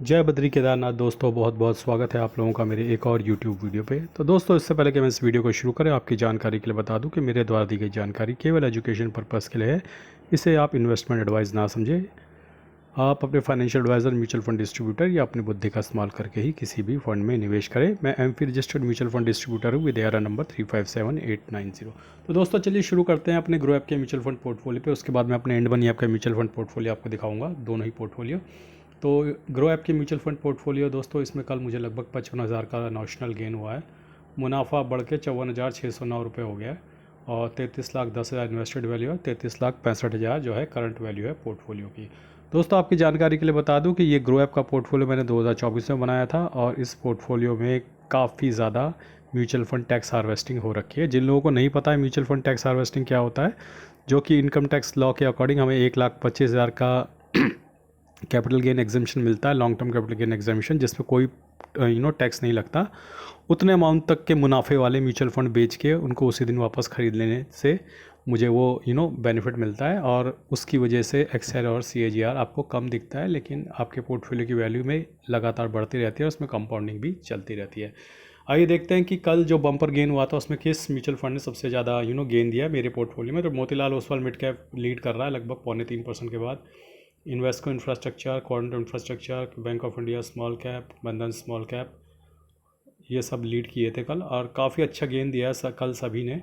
जय बद्री केदारनाथ दोस्तों, बहुत बहुत स्वागत है आप लोगों का मेरे एक और YouTube वीडियो पे। तो दोस्तों, इससे पहले कि मैं इस वीडियो को शुरू करें, आपकी जानकारी के लिए बता दूं कि मेरे द्वारा दी गई जानकारी केवल एजुकेशन पर्पस के लिए है। इसे आप इन्वेस्टमेंट एडवाइस ना समझें। आप अपने financial adviser, mutual fund distributor या अपनी बुद्धि का इस्तेमाल करके ही किसी भी फंड में निवेश करें। मैं AMFI registered mutual fund distributor हूँ विद ARN नंबर 357890। तो दोस्तों, चलिए शुरू करते हैं अपने ग्रो ऐप के म्यूचुअल फंड पोर्टफोलियो पे। उसके बाद मैं अपने एंड मनी ऐप का म्यूचुअल फंड पोर्टफोलियो आपको दिखाऊंगा, दोनों ही पोर्टफोलियो। तो ग्रो ऐप के म्यूचुअल फंड पोर्टफोलियो दोस्तों, इसमें कल मुझे लगभग 55,000 का नॉशनल गेन हुआ है। मुनाफा बढ़ के 54,609 रुपये हो गया है और 33,10,000 इन्वेस्टेड वैल्यू है। 33,65,000 जो है करंट वैल्यू है पोर्टफोलियो की। दोस्तों, आपकी जानकारी के लिए बता दूं कि ये ग्रो ऐप का पोर्टफोलियो मैंने 2024 में बनाया था और इस पोर्टफोलियो में काफ़ी ज़्यादा म्यूचुअल फंड टैक्स हार्वेस्टिंग हो रखी है। जिन लोगों को नहीं पता है म्यूचुअल फंड टैक्स हार्वेस्टिंग क्या होता है, जो कि इनकम टैक्स लॉ के अकॉर्डिंग हमें 1,25,000 का कैपिटल गेन एग्जामेशन मिलता है, लॉन्ग टर्म कैपिटल गेन एग्जामेशन, जिसमें कोई टैक्स नहीं लगता। उतने अमाउंट तक के मुनाफे वाले म्यूचुअल फंड बेच के उनको उसी दिन वापस ख़रीद लेने से मुझे वो बेनिफिट मिलता है और उसकी वजह से एक्सएल और CAGR आपको कम दिखता है, लेकिन आपके पोर्टफोलियो की वैल्यू में लगातार बढ़ती रहती है और उसमें कंपाउंडिंग भी चलती रहती है। आइए देखते हैं कि कल जो बम्पर गेन हुआ था उसमें किस म्यूचुअल फंड ने सबसे ज़्यादा गेन दिया मेरे पोर्टफोलियो में। तो Motilal Oswal mid cap lead कर रहा है लगभग 3.25% के बाद। Invesco infrastructure, quantum infrastructure, bank of India small cap, बंधन स्मॉल कैप, ये सब लीड किए थे कल और काफ़ी अच्छा गेन दिया है कल सभी ने।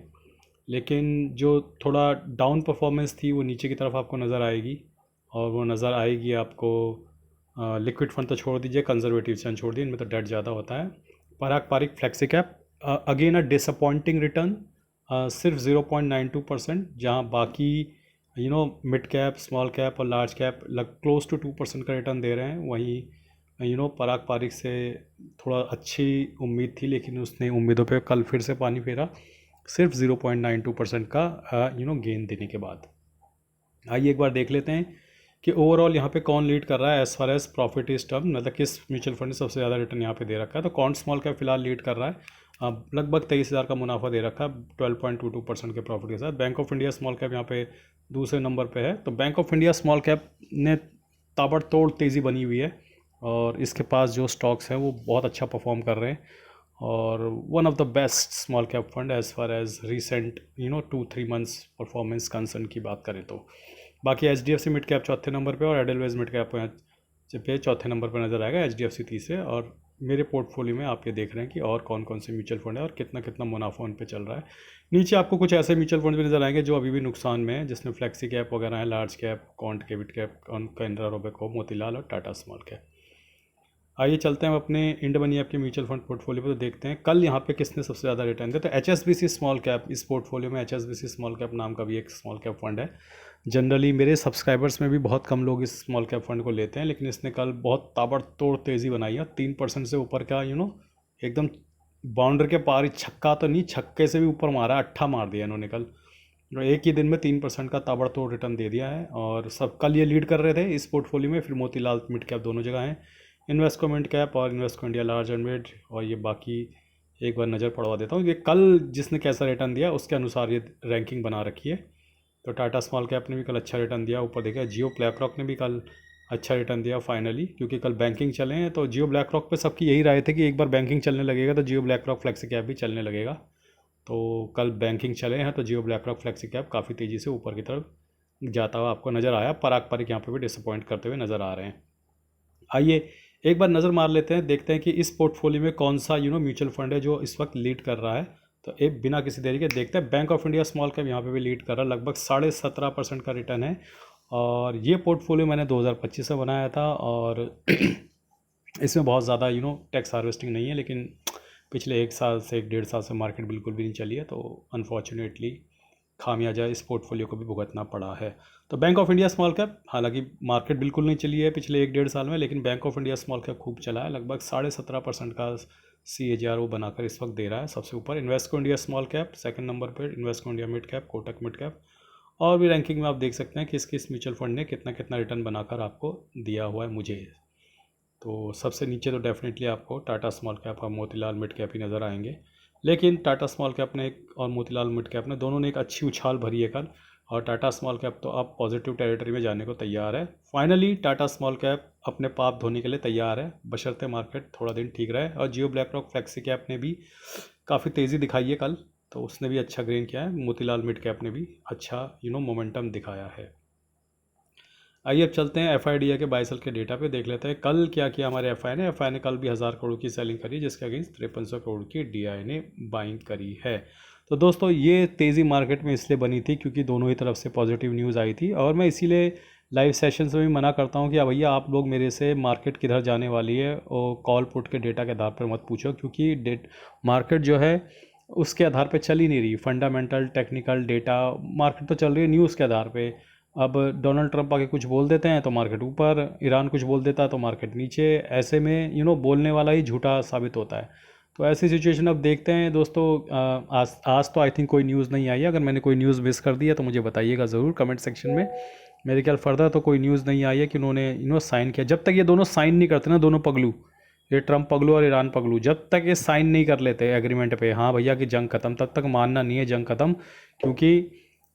लेकिन जो थोड़ा डाउन परफॉर्मेंस थी वो नीचे की तरफ आपको नज़र आएगी और वो नज़र आएगी आपको। लिक्विड फंड तो छोड़ दीजिए, कंजर्वेटिव फंड छोड़ दीजिए, इनमें तो डेट ज़्यादा होता है। Parag Parikh flexi cap again a disappointing return, सिर्फ 0.92%, जहाँ बाकी मिड कैप, स्मॉल कैप और लार्ज कैप क्लोज टू 2% का रिटर्न दे रहे हैं। वहीं पराग पारिक से थोड़ा अच्छी उम्मीद थी, लेकिन उसने उम्मीदों पे कल फिर से पानी फेरा, सिर्फ 0.92% का गेन देने के बाद। आइए एक बार देख लेते हैं कि ओवरऑल यहाँ पे कौन लीड कर रहा है as far as profit is term, मतलब किस म्यूचुअल फंड ने सबसे ज़्यादा रिटर्न यहाँ पे दे रखा है। तो कौन स्मॉल कैप फिलहाल लीड कर रहा है, लगभग 23,000 का मुनाफा दे रखा है 12.22% के प्रॉफिट के साथ। Bank of India small cap यहाँ पे दूसरे नंबर पे है। तो bank of India small cap ने ताबड़तोड़ तेज़ी बनी हुई है और इसके पास जो स्टॉक्स हैं वो बहुत अच्छा परफॉर्म कर रहे हैं और one of the best small cap fund as far as recent 2-3 months performance concern की बात करें तो। बाकी HDFC मिड कैप चौथे नंबर पे और एडलवाइज मिड कैप पे चौथे नंबर पर नज़र आएगा, HDFC तीसरे। और मेरे पोर्टफोलियो में आप ये देख रहे हैं कि और कौन कौन से म्यूचुअल फंड है और कितना कितना मुनाफा उन पे चल रहा है। नीचे आपको कुछ ऐसे म्यूचुअल फंड भी नज़र आएंगे जो अभी भी नुकसान में है, जिसमें फ्लेक्सी कैप वगैरह है, लार्ज कैप, कॉन्ट के mid cap, Canara Robeco, Motilal और टाटा स्मॉल कैप। आइए चलते हैं अपने इंड मनी ऐप के म्यूचुअल फंड पोर्टफोलियो पर, तो देखते हैं कल यहाँ पे किसने सबसे ज़्यादा रिटर्न दिया। तो HSBC स्मॉल कैप, इस पोर्टफोलियो में HSBC स्मॉल कैप नाम का भी एक स्मॉल कैप फंड है। जनरली मेरे सब्सक्राइबर्स में भी बहुत कम लोग इस स्मॉल कैप फंड को लेते हैं, लेकिन इसने कल बहुत ताबड़तोड़ तेज़ी बनाई है। 3% से ऊपर का एकदम बाउंड्री के पार ही, छक्का तो नहीं, छक्के से भी ऊपर मारा, अट्ठा मार दिया इन्होंने कल। एक ही दिन में 3% का ताबड़तोड़ रिटर्न दे दिया है और सब कल ये लीड कर रहे थे इस पोर्टफोलियो में। फिर मोतीलाल मिड कैप दोनों जगह हैं, इन्वेस्को मिड कैप और Invesco India large and mid. और ये बाकी एक बार नज़र पड़वा देता हूँ, ये कल जिसने कैसा रिटर्न दिया उसके अनुसार ये रैंकिंग बना रखी है। तो टाटा स्मॉल कैप ने भी कल अच्छा रिटर्न दिया, ऊपर देखा जियो ब्लैक रॉक ने भी कल अच्छा रिटर्न दिया फाइनली, क्योंकि कल बैंकिंग चले हैं। तो जियो ब्लैक रॉक पे सबकी यही राय थी कि एक बार बैंकिंग चलने लगेगा तो जियो ब्लैक रॉक फ्लेक्सी कैप भी चलने लगेगा। तो कल बैंकिंग चले हैं तो जियो ब्लैक रॉक फ्लेक्सी कैप काफ़ी तेज़ी से ऊपर की तरफ जाता हुआ आपको नज़र आया। पराग पारिक यहाँ पे भी डिसअपॉइंट करते हुए नज़र आ रहे हैं। आइए एक बार नज़र मार लेते हैं, देखते हैं कि इस पोर्टफोलियो में कौन सा म्यूचुअल फंड है जो इस वक्त लीड कर रहा है। तो एक बिना किसी देरी के देखते हैं। Bank of India small cap यहाँ पे भी लीड कर रहा है, लगभग 17.5% का रिटर्न है। और ये पोर्टफोलियो मैंने 2025 में बनाया था और इसमें बहुत ज़्यादा टैक्स हार्वेस्टिंग नहीं है, लेकिन पिछले 1 साल से 1.5 साल से मार्केट बिल्कुल भी नहीं चली है, तो अनफॉर्चुनेटली खामियाजा इस पोर्टफोलियो को भी भुगतना पड़ा है। तो bank of India small cap, हालांकि मार्केट बिल्कुल नहीं चली है पिछले 1-1.5 साल में, लेकिन bank of India small cap खूब चला है, लगभग 17.5% का CAGR वो बनाकर इस वक्त दे रहा है। सबसे ऊपर Invesco India small cap, second number पर Invesco India mid cap, Kotak mid cap. और भी रैंकिंग में आप देख सकते हैं कि किस म्यूचुअल फंड ने कितना कितना रिटर्न बनाकर आपको दिया हुआ है मुझे। तो सबसे नीचे तो डेफिनेटली आपको टाटा स्मॉल कैप और मोतीलाल मिड कैप ही नज़र आएंगे, लेकिन टाटा स्मॉल कैप ने और मोतीलाल मिड कैप ने दोनों ने एक अच्छी उछाल भरी है कल और टाटा स्मॉल कैप तो अब पॉजिटिव टेरिटरी में जाने को तैयार है। फाइनली टाटा स्मॉल कैप अपने पाप धोने के लिए तैयार है, बशर्ते मार्केट थोड़ा दिन ठीक रहे। और जियो ब्लैक रॉक फ्लेक्सी कैप ने भी काफ़ी तेज़ी दिखाई है कल, तो उसने भी अच्छा गेन किया है। मोतीलाल मिड कैप ने भी अच्छा मोमेंटम दिखाया है। आइए अब चलते हैं एफआईडीआई के बाय सेल के डेटा पे, देख लेते हैं कल क्या किया हमारे एफआई ने कल भी 1000 करोड़ की सेलिंग करी, जिसके अगेंस्ट 5300 करोड़ की डीआई ने बाइंग करी है। तो दोस्तों ये तेज़ी मार्केट में इसलिए बनी थी क्योंकि दोनों ही तरफ से पॉजिटिव न्यूज़ आई थी। और मैं इसीलिए लाइव सेशंस में भी मना करता हूँ कि भैया आप लोग मेरे से मार्केट किधर जाने वाली है और कॉल पुट के डेटा के आधार पर मत पूछो, क्योंकि मार्केट जो है उसके आधार पे चल ही नहीं रही। फंडामेंटल टेक्निकल डेटा मार्केट तो चल रही है न्यूज़ के आधार पे। अब डोनाल्ड ट्रंप आके कुछ बोल देते हैं तो मार्केट ऊपर, ईरान कुछ बोल देता है तो मार्केट नीचे। ऐसे में बोलने वाला ही झूठा साबित होता है। तो ऐसी सिचुएशन अब देखते हैं दोस्तों। आज तो आई थिंक कोई न्यूज़ नहीं आई है। अगर मैंने कोई न्यूज़ मिस कर दी है तो मुझे बताइएगा ज़रूर कमेंट सेक्शन में। मेरे ख्याल फर्दर तो कोई न्यूज़ नहीं आई है कि उन्होंने साइन किया। जब तक ये दोनों साइन नहीं करते ना, दोनों पगलू, ये ट्रंप पगलू और ईरान पगलू, जब तक ये साइन नहीं कर लेते एग्रीमेंट पे, हाँ भैया कि जंग खत्म, तब तक मानना नहीं है जंग खत्म। क्योंकि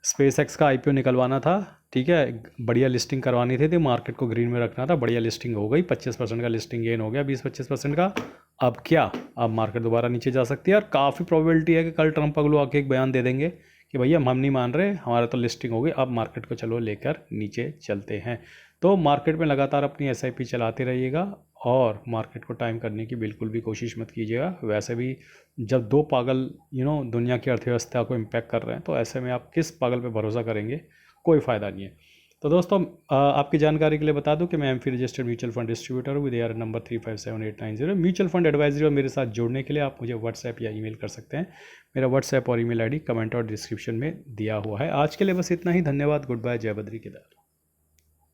स्पेस एक्स का आईपीओ निकलवाना था, ठीक है, बढ़िया लिस्टिंग करवानी थी, तो मार्केट को ग्रीन में रखना था। बढ़िया लिस्टिंग हो गई, 25% का लिस्टिंग गेन हो गया, 20-25% का। अब क्या, अब मार्केट दोबारा नीचे जा सकती है। और काफ़ी प्रोबेबिलिटी है कि कल ट्रंप पगलू आके एक बयान दे देंगे कि भैया हम नहीं मान रहे, हमारा तो लिस्टिंग हो गई, अब मार्केट को चलो लेकर नीचे चलते हैं। तो मार्केट में लगातार अपनी एसआईपी चलाते रहिएगा और मार्केट को टाइम करने की बिल्कुल भी कोशिश मत कीजिएगा। वैसे भी जब दो पागल दुनिया की अर्थव्यवस्था को इम्पैक्ट कर रहे हैं, तो ऐसे में आप किस पागल पे भरोसा करेंगे, कोई फ़ायदा नहीं है। तो दोस्तों आपकी जानकारी के लिए बता दूं कि मैं AMFI registered mutual fund distributor हूँ, with AR number 357890। Mutual fund advisory और मेरे साथ जुड़ने के लिए आप मुझे व्हाट्सएप या ईमेल कर सकते हैं। मेरा व्हाट्सएप और ईमेल आईडी कमेंट और डिस्क्रिप्शन में दिया हुआ है। आज के लिए बस इतना ही। धन्यवाद, गुड बाय, जय बद्री केदार।